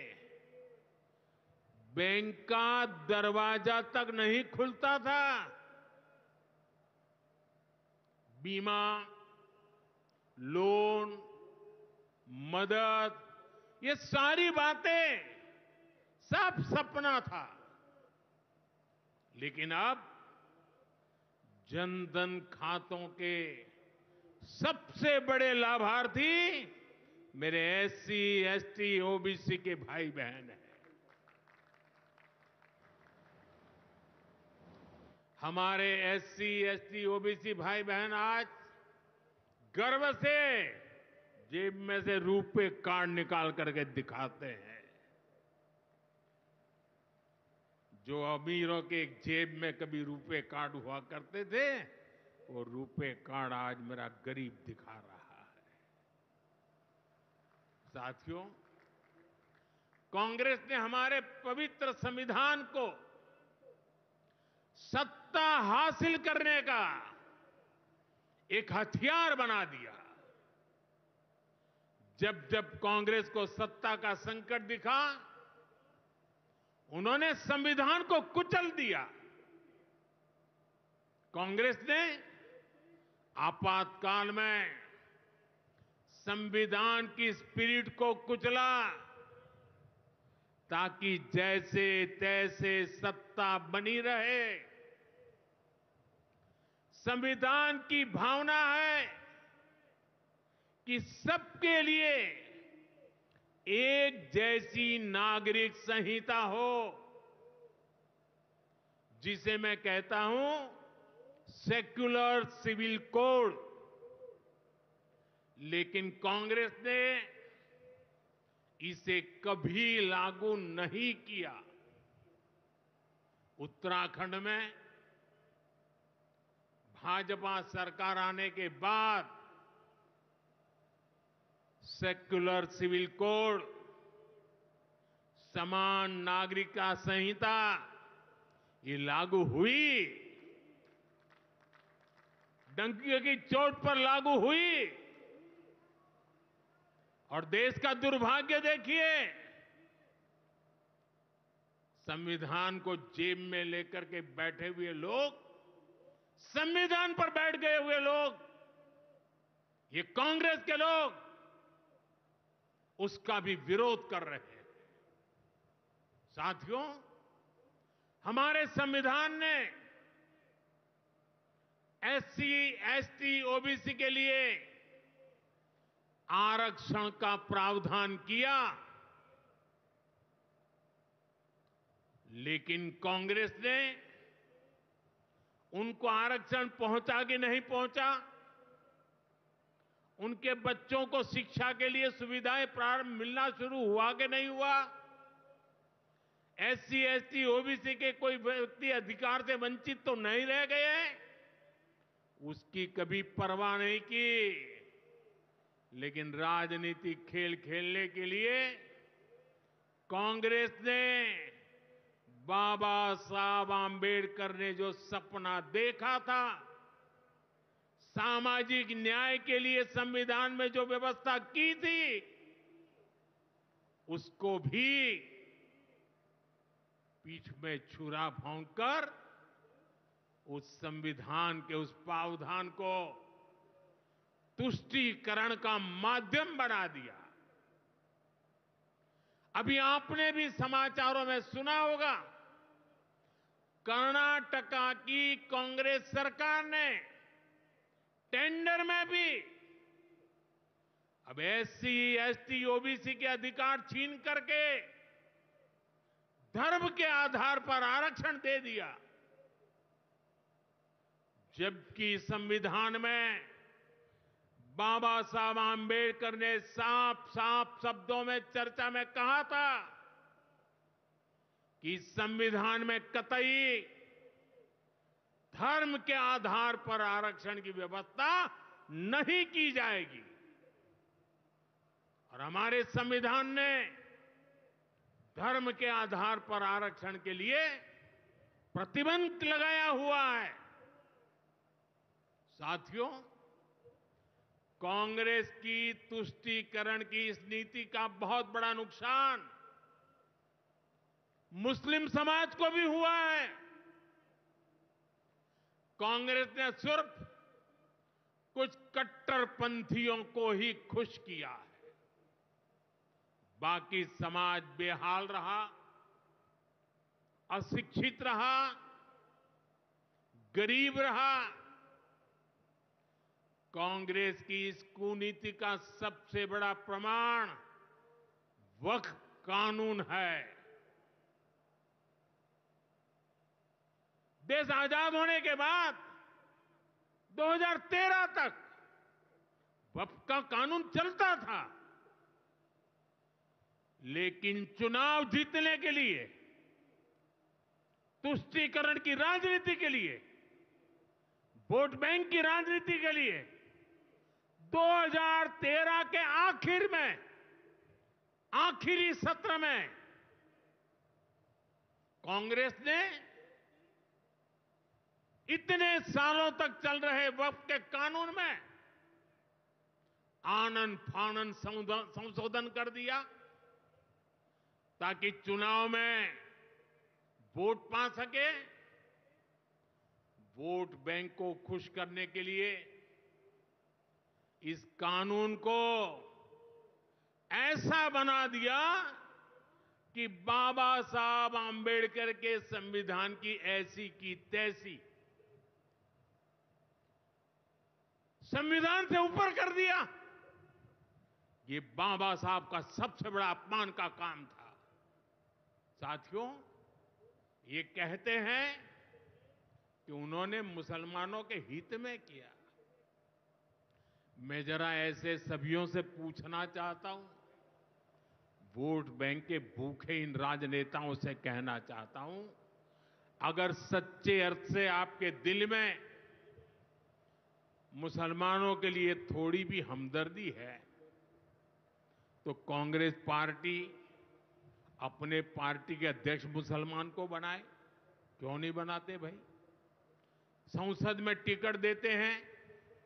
E: बैंक का दरवाजा तक नहीं खुलता था। बीमा, लोन, मदद, ये सारी बातें सब सपना था। लेकिन अब जनधन खातों के सबसे बड़े लाभार्थी मेरे एससी, एसटी, ओबीसी के भाई बहन हैं। हमारे एससी, एसटी, ओबीसी भाई बहन आज गर्व से जेब में से रुपए कार्ड निकाल करके दिखाते हैं। जो अमीरों के जेब में कभी रुपए कार्ड हुआ करते थे, वो रुपए कार्ड आज मेरा गरीब दिखा रहा है। साथियों, कांग्रेस ने हमारे पवित्र संविधान को सत्ता हासिल करने का एक हथियार बना दिया। जब जब कांग्रेस को सत्ता का संकट दिखा, उन्होंने संविधान को कुचल दिया। कांग्रेस ने आपातकाल में संविधान की स्पिरिट को कुचला, ताकि जैसे तैसे सत्ता बनी रहे। संविधान की भावना है कि सबके लिए एक जैसी नागरिक संहिता हो, जिसे मैं कहता हूं सेक्युलर सिविल कोड। लेकिन कांग्रेस ने इसे कभी लागू नहीं किया। उत्तराखंड में भाजपा सरकार आने के बाद सेक्युलर सिविल कोड, समान नागरिकता संहिता, ये लागू हुई। डंकी की चोट पर लागू हुई। और देश का दुर्भाग्य देखिए, संविधान को जेब में लेकर के बैठे हुए लोग, संविधान पर बैठ गए हुए लोग, ये कांग्रेस के लोग उसका भी विरोध कर रहे हैं। साथियों, हमारे संविधान ने एससी, एसटी, ओबीसी के लिए आरक्षण का प्रावधान किया, लेकिन कांग्रेस ने उनको आरक्षण पहुंचा कि नहीं पहुंचा, उनके बच्चों को शिक्षा के लिए सुविधाएं प्रारंभ मिलना शुरू हुआ कि नहीं हुआ, एससी, एसटी, ओबीसी के कोई व्यक्ति अधिकार से वंचित तो नहीं रह गए, उसकी कभी परवाह नहीं की। लेकिन राजनीतिक खेल खेलने के लिए कांग्रेस ने बाबा साहब आंबेडकर ने जो सपना देखा था, सामाजिक न्याय के लिए संविधान में जो व्यवस्था की थी, उसको भी पीठ में छुरा भोंककर उस संविधान के उस प्रावधान को तुष्टीकरण का माध्यम बना दिया। अभी आपने भी समाचारों में सुना होगा, कर्नाटका की कांग्रेस सरकार ने टेंडर में भी अब एससी, एसटी, ओबीसी के अधिकार छीन करके धर्म के आधार पर आरक्षण दे दिया। जबकि संविधान में बाबा साहब आम्बेडकर ने साफ साफ शब्दों में चर्चा में कहा था कि संविधान में कतई धर्म के आधार पर आरक्षण की व्यवस्था नहीं की जाएगी। और हमारे संविधान ने धर्म के आधार पर आरक्षण के लिए प्रतिबंध लगाया हुआ है। साथियों, कांग्रेस की तुष्टीकरण की इस नीति का बहुत बड़ा नुकसान मुस्लिम समाज को भी हुआ है। कांग्रेस ने सिर्फ कुछ कट्टरपंथियों को ही खुश किया है, बाकी समाज बेहाल रहा, अशिक्षित रहा, गरीब रहा। कांग्रेस की इस कुनीति का सबसे बड़ा प्रमाण वक्फ कानून है। देश आजाद होने के बाद 2013 तक वक्फ का कानून चलता था, लेकिन चुनाव जीतने के लिए, तुष्टीकरण की राजनीति के लिए, वोट बैंक की राजनीति के लिए 2013 के आखिर में, आखिरी सत्र में कांग्रेस ने इतने सालों तक चल रहे वक्फ के कानून में आनन फानन संशोधन कर दिया ताकि चुनाव में वोट पा सके। वोट बैंक को खुश करने के लिए इस कानून को ऐसा बना दिया कि बाबा साहब आम्बेडकर के संविधान की ऐसी की तैसी संविधान से ऊपर कर दिया। ये बाबा साहब का सबसे बड़ा अपमान का काम था। साथियों, ये कहते हैं कि उन्होंने मुसलमानों के हित में किया। मैं जरा ऐसे सभियों से पूछना चाहता हूं, वोट बैंक के भूखे इन राजनेताओं से कहना चाहता हूं, अगर सच्चे अर्थ से आपके दिल में मुसलमानों के लिए थोड़ी भी हमदर्दी है तो कांग्रेस पार्टी अपने पार्टी के अध्यक्ष मुसलमान को बनाए। क्यों नहीं बनाते भाई? संसद में टिकट देते हैं,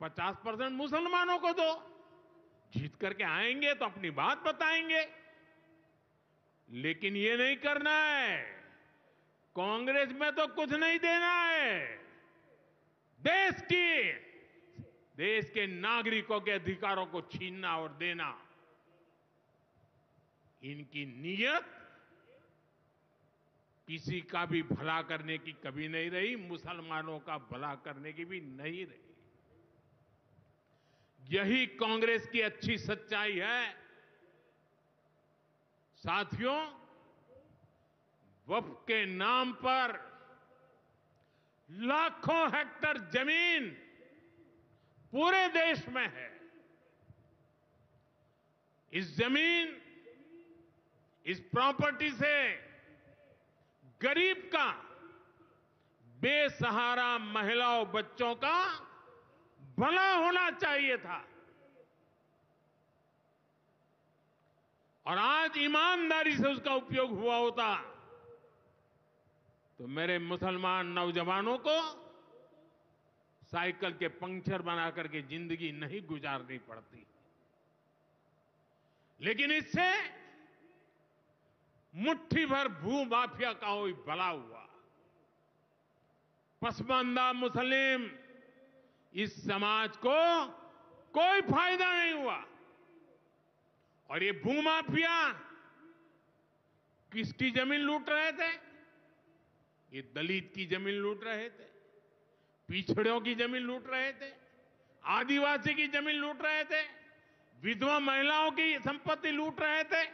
E: 50% मुसलमानों को दो, जीत करके आएंगे तो अपनी बात बताएंगे। लेकिन ये नहीं करना है। कांग्रेस में तो कुछ नहीं देना है। देश के नागरिकों के अधिकारों को छीनना और देना, इनकी नीयत किसी का भी भला करने की कभी नहीं रही, मुसलमानों का भला करने की भी नहीं रही। यही कांग्रेस की अच्छी सच्चाई है। साथियों, वक्फ के नाम पर लाखों हेक्टेयर जमीन पूरे देश में है। इस जमीन, इस प्रॉपर्टी से गरीब का, बेसहारा महिलाओं बच्चों का भला होना चाहिए था। और आज ईमानदारी से उसका उपयोग हुआ होता तो मेरे मुसलमान नौजवानों को साइकिल के पंक्चर बना करके जिंदगी नहीं गुजारनी पड़ती। लेकिन इससे मुट्ठी भर भू माफिया का कोई भला हुआ। पसमानदा मुस्लिम इस समाज को कोई फायदा नहीं हुआ। और ये भूमाफिया किसकी जमीन लूट रहे थे? ये दलित की जमीन लूट रहे थे, पिछड़ों की जमीन लूट रहे थे, आदिवासी की जमीन लूट रहे थे, विधवा महिलाओं की संपत्ति लूट रहे थे।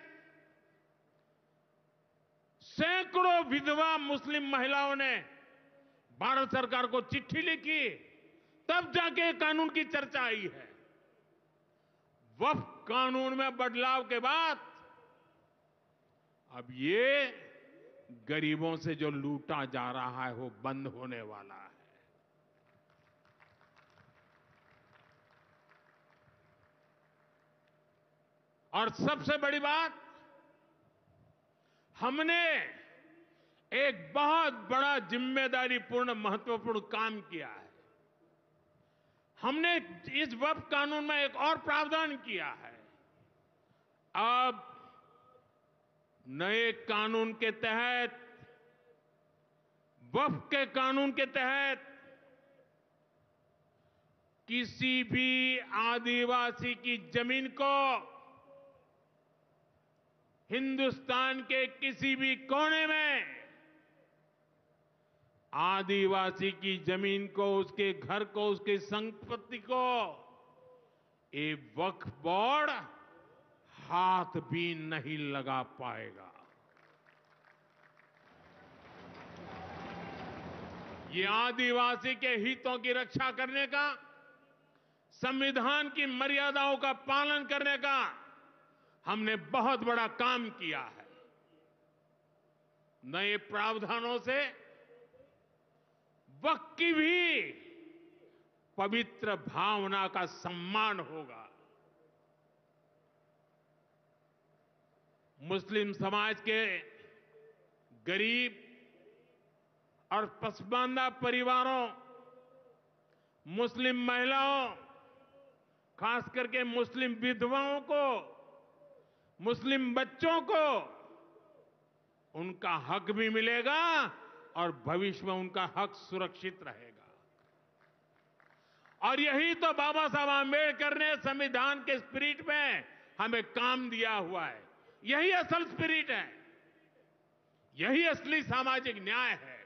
E: सैकड़ों विधवा मुस्लिम महिलाओं ने भारत सरकार को चिट्ठी लिखी, तब जाके कानून की चर्चा आई है। वक्फ कानून में बदलाव के बाद अब ये गरीबों से जो लूटा जा रहा है वो बंद होने वाला है। और सबसे बड़ी बात, हमने एक बहुत बड़ा जिम्मेदारीपूर्ण महत्वपूर्ण काम किया है। हमने इस वक्फ कानून में एक और प्रावधान किया है। अब नए कानून के तहत, वक्फ के कानून के तहत किसी भी आदिवासी की जमीन को हिंदुस्तान के किसी भी कोने में आदिवासी की जमीन को, उसके घर को, उसकी संपत्ति को एक वक्फ बोर्ड हाथ भी नहीं लगा पाएगा। ये आदिवासी के हितों की रक्षा करने का, संविधान की मर्यादाओं का पालन करने का हमने बहुत बड़ा काम किया है। नए प्रावधानों से वक्फ की भी पवित्र भावना का सम्मान होगा। मुस्लिम समाज के गरीब और पसमानदा परिवारों, मुस्लिम महिलाओं, खास करके मुस्लिम विधवाओं को, मुस्लिम बच्चों को उनका हक भी मिलेगा और भविष्य में उनका हक सुरक्षित रहेगा। और यही तो बाबा साहब आंबेडकर ने संविधान के स्पिरिट में हमें काम दिया हुआ है। यही असल स्पिरिट है, यही असली सामाजिक न्याय है।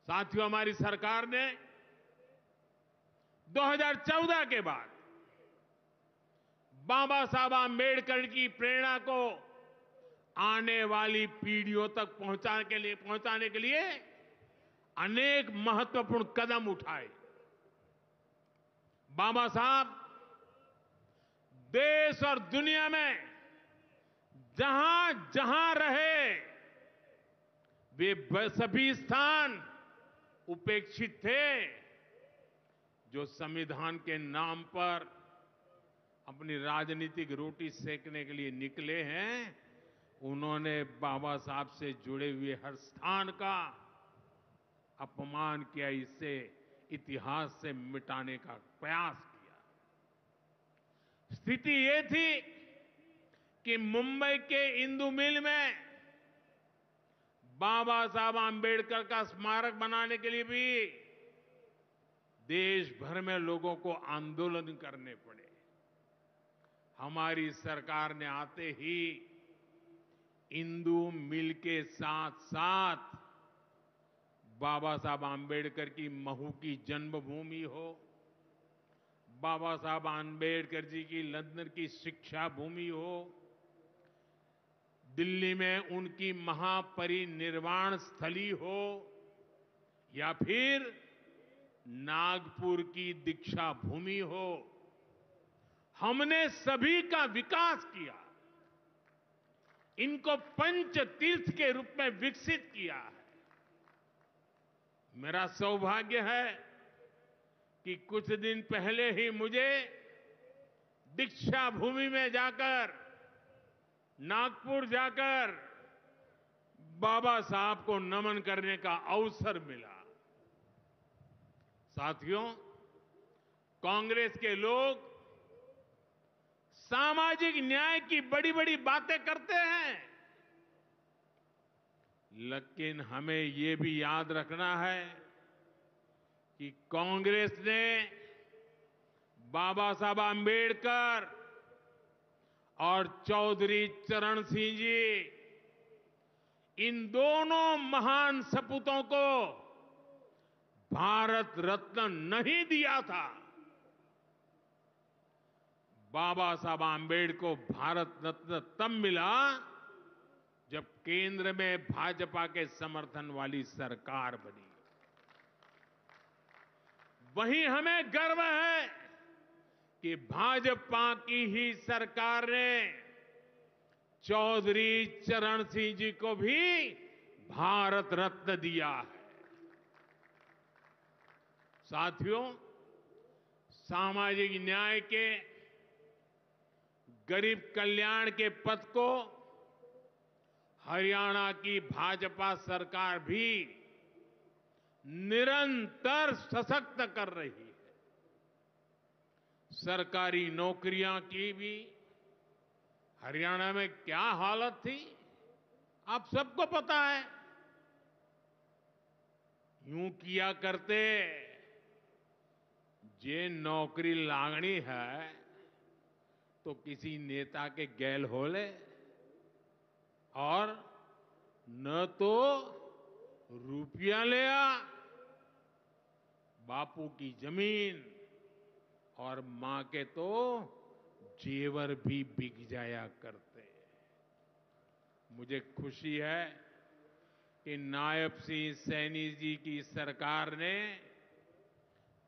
E: साथियों, हमारी सरकार ने 2014 के बाद बाबा साहब आंबेडकर की प्रेरणा को आने वाली पीढ़ियों तक पहुंचाने के लिए अनेक महत्वपूर्ण कदम उठाए। बाबा साहब देश और दुनिया में जहां जहां रहे, वे सभी स्थान उपेक्षित थे। जो संविधान के नाम पर अपनी राजनीतिक रोटी सेकने के लिए निकले हैं, उन्होंने बाबा साहब से जुड़े हुए हर स्थान का अपमान किया, इसे इतिहास से मिटाने का प्रयास किया। स्थिति ये थी कि मुंबई के इंदु मिल में बाबा साहब आंबेडकर का स्मारक बनाने के लिए भी देश भर में लोगों को आंदोलन करने पड़े। हमारी सरकार ने आते ही इंदु मिल के साथ साथ बाबा साहब आंबेडकर की महू की जन्मभूमि हो, बाबा साहब आंबेडकर जी की लंदन की शिक्षा भूमि हो, दिल्ली में उनकी महापरिनिर्वाण स्थली हो, या फिर नागपुर की दीक्षा भूमि हो, हमने सभी का विकास किया। इनको पंच तीर्थ के रूप में विकसित किया है। मेरा सौभाग्य है कि कुछ दिन पहले ही मुझे दीक्षा भूमि में जाकर, नागपुर जाकर बाबा साहब को नमन करने का अवसर मिला। साथियों, कांग्रेस के लोग सामाजिक न्याय की बड़ी बड़ी बातें करते हैं, लेकिन हमें ये भी याद रखना है कि कांग्रेस ने बाबा साहब आंबेडकर और चौधरी चरण सिंह जी, इन दोनों महान सपूतों को भारत रत्न नहीं दिया था। बाबा साहब आंबेडकर को भारत रत्न तब मिला जब केंद्र में भाजपा के समर्थन वाली सरकार बनी। वहीं हमें गर्व है कि भाजपा की ही सरकार ने चौधरी चरण सिंह जी को भी भारत रत्न दिया है। साथियों, सामाजिक न्याय के, गरीब कल्याण के पथ को हरियाणा की भाजपा सरकार भी निरंतर सशक्त कर रही है। सरकारी नौकरियां की भी हरियाणा में क्या हालत थी, आप सबको पता है। यूं किया करते, जे नौकरी लागनी है तो किसी नेता के गैल हो ले, और न तो रुपया ले आ, बापू की जमीन और मां के तो जेवर भी बिक जाया करते। मुझे खुशी है कि नायब सिंह सैनी जी की सरकार ने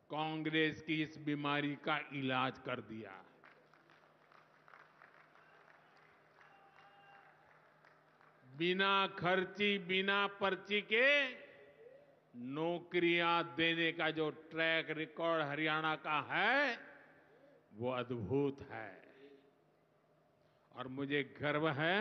E: कांग्रेस की इस बीमारी का इलाज कर दिया। बिना खर्ची, बिना पर्ची के नौकरियां देने का जो ट्रैक रिकॉर्ड हरियाणा का है, वो अद्भुत है। और मुझे गर्व है